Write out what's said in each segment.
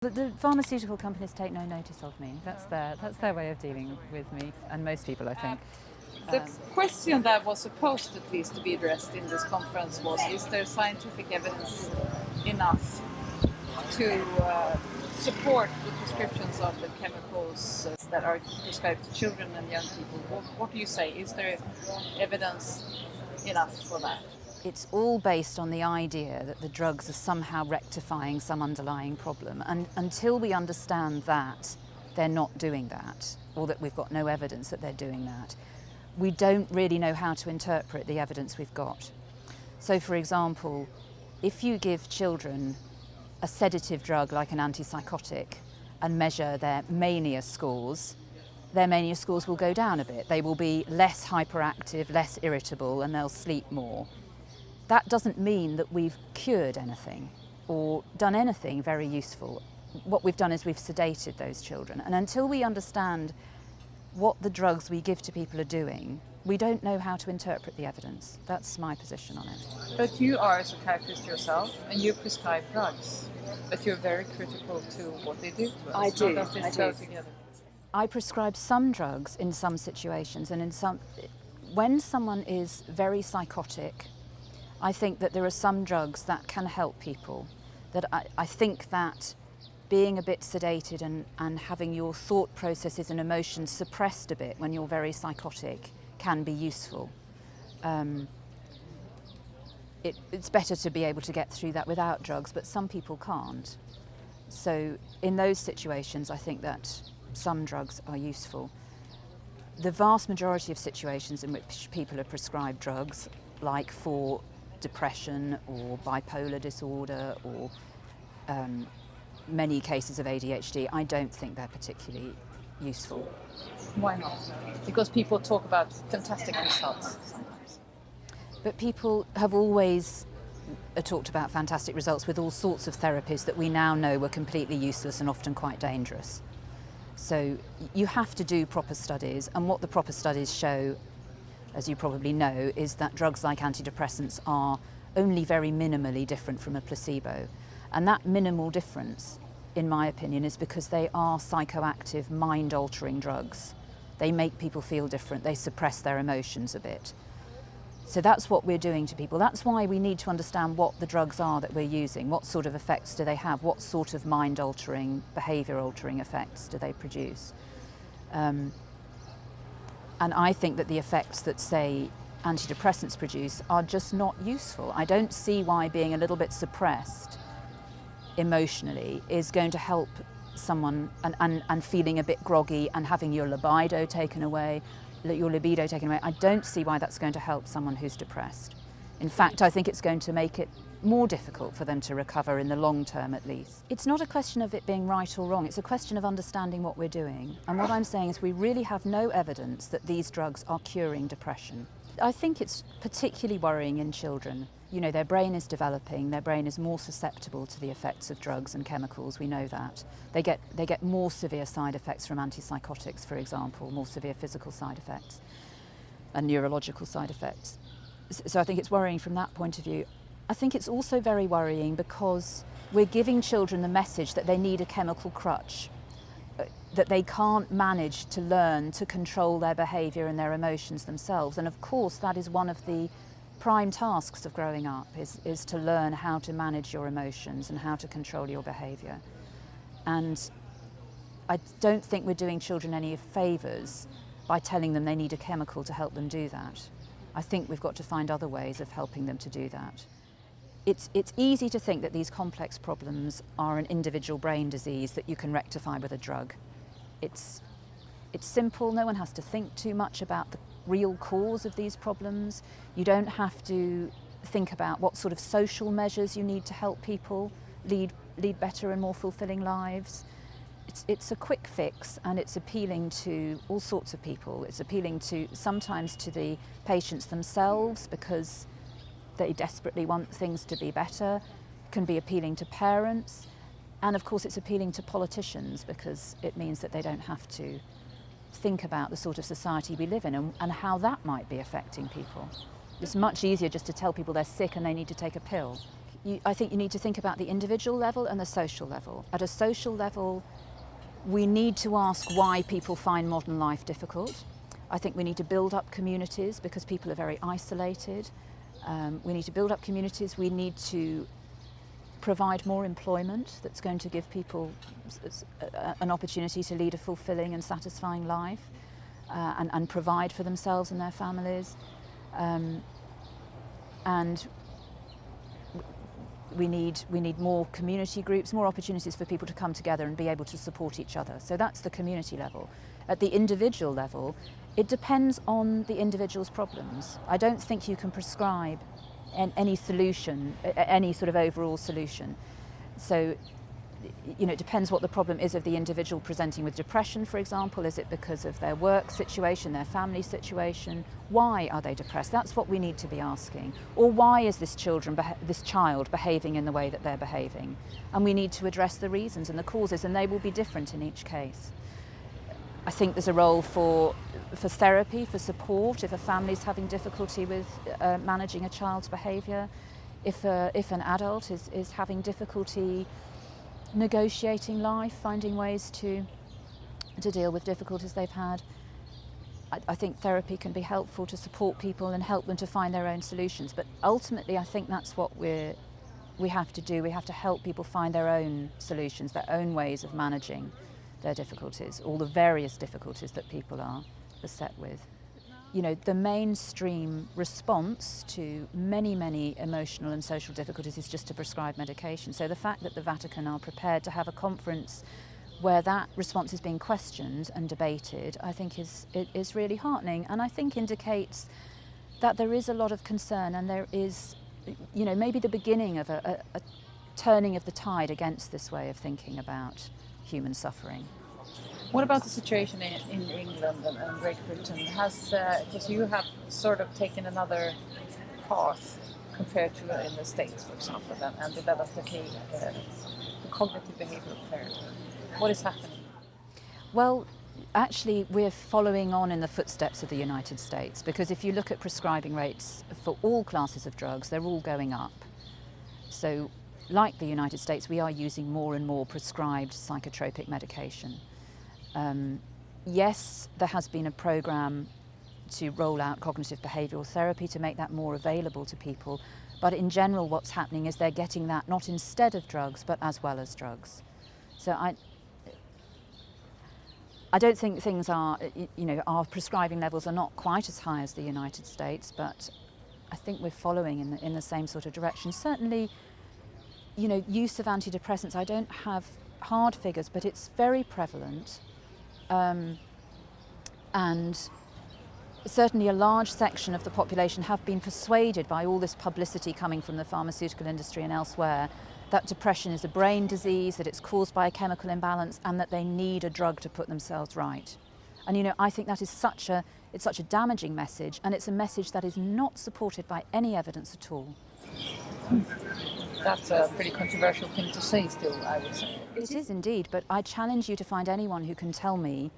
The pharmaceutical companies take no notice of me. That's their way of dealing with me, and most people, I think. The question that was supposed at least to be addressed in this conference was, is there scientific evidence enough to support the prescriptions of the chemicals that are prescribed to children and young people? What do you say? Is there evidence enough for that? It's all based on the idea that the drugs are somehow rectifying some underlying problem. And until we understand that they're not doing that, or that we've got no evidence that they're doing that, we don't really know how to interpret the evidence we've got. So, for example, if you give children a sedative drug like an antipsychotic and measure their mania scores will go down a bit. They will be less hyperactive, less irritable, and they'll sleep more. That doesn't mean that we've cured anything or done anything very useful. What we've done is we've sedated those children. And until we understand what the drugs we give to people are doing, we don't know how to interpret the evidence. That's my position on it. But you are a psychiatrist yourself, and you prescribe drugs, but you're very critical to what they do to us. I do. How does this go together? I prescribe some drugs in some situations, and when someone is very psychotic, I think that there are some drugs that can help people. That I think that being a bit sedated and having your thought processes and emotions suppressed a bit when you're very psychotic can be useful. It's better to be able to get through that without drugs, but some people can't. So in those situations, I think that some drugs are useful. The vast majority of situations in which people are prescribed drugs, like for depression or bipolar disorder or many cases of ADHD, I don't think they're particularly useful. Why not? Because people talk about fantastic results sometimes. But people have always talked about fantastic results with all sorts of therapies that we now know were completely useless and often quite dangerous. So you have to do proper studies, and what the proper studies show, as you probably know, is that drugs like antidepressants are only very minimally different from a placebo. And that minimal difference, in my opinion, is because they are psychoactive, mind-altering drugs. They make people feel different, they suppress their emotions a bit. So that's what we're doing to people. That's why we need to understand what the drugs are that we're using, what sort of effects do they have, what sort of mind-altering, behaviour-altering effects do they produce. And I think that the effects that, say, antidepressants produce are just not useful. I don't see why being a little bit suppressed emotionally is going to help someone and feeling a bit groggy and having your libido taken away. I don't see why that's going to help someone who's depressed. In fact, I think it's going to make it more difficult for them to recover in the long term, at least. It's not a question of it being right or wrong, it's a question of understanding what we're doing. And what I'm saying is we really have no evidence that these drugs are curing depression. I think it's particularly worrying in children. You know, their brain is developing, their brain is more susceptible to the effects of drugs and chemicals, we know that. They get more severe side effects from antipsychotics, for example, more severe physical side effects and neurological side effects. So I think it's worrying from that point of view. I think it's also very worrying because we're giving children the message that they need a chemical crutch, that they can't manage to learn to control their behaviour and their emotions themselves. And of course, that is one of the prime tasks of growing up, is to learn how to manage your emotions and how to control your behaviour. And I don't think we're doing children any favours by telling them they need a chemical to help them do that. I think we've got to find other ways of helping them to do that. It's easy to think that these complex problems are an individual brain disease that you can rectify with a drug. It's simple, no one has to think too much about the real cause of these problems. You don't have to think about what sort of social measures you need to help people lead better and more fulfilling lives. It's a quick fix, and it's appealing to all sorts of people. It's appealing sometimes to the patients themselves because they desperately want things to be better. It can be appealing to parents, and of course it's appealing to politicians because it means that they don't have to think about the sort of society we live in and how that might be affecting people. It's much easier just to tell people they're sick and they need to take a pill. I think you need to think about the individual level and the social level. At a social level, we need to ask why people find modern life difficult. I think we need to build up communities because people are very isolated. We need to build up communities. We need to provide more employment that's going to give people an opportunity to lead a fulfilling and satisfying life and provide for themselves and their families. And we need more community groups, more opportunities for people to come together and be able to support each other. So that's the community level. At the individual level, it depends on the individual's problems. I don't think you can prescribe any solution, any sort of overall solution. So, it depends what the problem is of the individual presenting with depression, for example. Is it because of their work situation, their family situation? Why are they depressed? That's what we need to be asking. Or why is this child behaving in the way that they're behaving? And we need to address the reasons and the causes, and they will be different in each case. I think there's a role for therapy, for support, if a family's having difficulty with managing a child's behaviour, if an adult is having difficulty negotiating life, finding ways to deal with difficulties they've had. I think therapy can be helpful to support people and help them to find their own solutions. But ultimately, I think that's what we have to do. We have to help people find their own solutions, their own ways of managing their difficulties, all the various difficulties that people are beset with. The mainstream response to many emotional and social difficulties is just to prescribe medication. So the fact that the Vatican are prepared to have a conference where that response is being questioned and debated, I think is really heartening, and I think indicates that there is a lot of concern, and there is, maybe the beginning of a turning of the tide against this way of thinking about human suffering. What about the situation in England and Great Britain? Because you have sort of taken another path compared to in the States, for example, and developed the cognitive behavioral therapy. What is happening? Well, actually, we're following on in the footsteps of the United States, because if you look at prescribing rates for all classes of drugs, they're all going up. So, like the United States, we are using more and more prescribed psychotropic medication. Yes, there has been a program to roll out cognitive behavioural therapy to make that more available to people, but in general what's happening is they're getting that not instead of drugs but as well as drugs. So I don't think things are, our prescribing levels are not quite as high as the United States, but I think we're following in the same sort of direction. Certainly, use of antidepressants, I don't have hard figures, but it's very prevalent. And certainly a large section of the population have been persuaded by all this publicity coming from the pharmaceutical industry and elsewhere that depression is a brain disease, that it's caused by a chemical imbalance, and that they need a drug to put themselves right. And I think that is such a damaging message, and it's a message that is not supported by any evidence at all. That's a pretty controversial thing to say still, I would say. It is indeed, but I challenge you to find anyone who can show me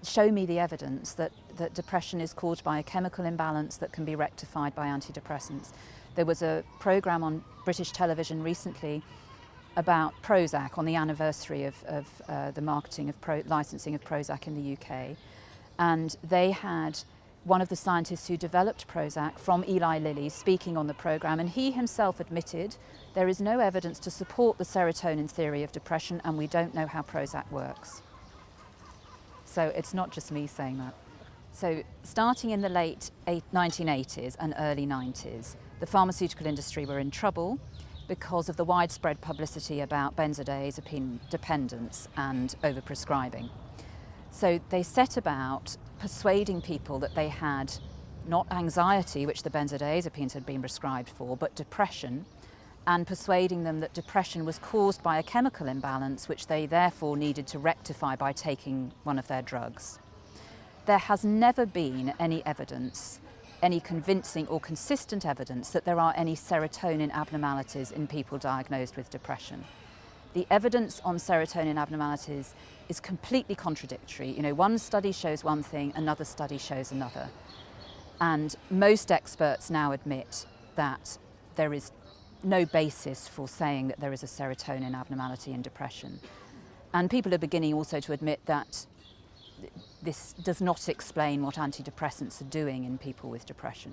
the evidence that depression is caused by a chemical imbalance that can be rectified by antidepressants. There was a programme on British television recently about Prozac, on the anniversary of the licensing of Prozac in the UK, and they had one of the scientists who developed Prozac from Eli Lilly speaking on the programme, and he himself admitted there is no evidence to support the serotonin theory of depression, and we don't know how Prozac works. So it's not just me saying that. So starting in the late 1980s and early 90s, the pharmaceutical industry were in trouble because of the widespread publicity about benzodiazepine dependence and overprescribing. So they set about persuading people that they had not anxiety, which the benzodiazepines had been prescribed for, but depression, and persuading them that depression was caused by a chemical imbalance which they therefore needed to rectify by taking one of their drugs. There has never been any evidence, any convincing or consistent evidence, that there are any serotonin abnormalities in people diagnosed with depression. The evidence on serotonin abnormalities is completely contradictory. One study shows one thing, another study shows another. And most experts now admit that there is no basis for saying that there is a serotonin abnormality in depression. And people are beginning also to admit that this does not explain what antidepressants are doing in people with depression.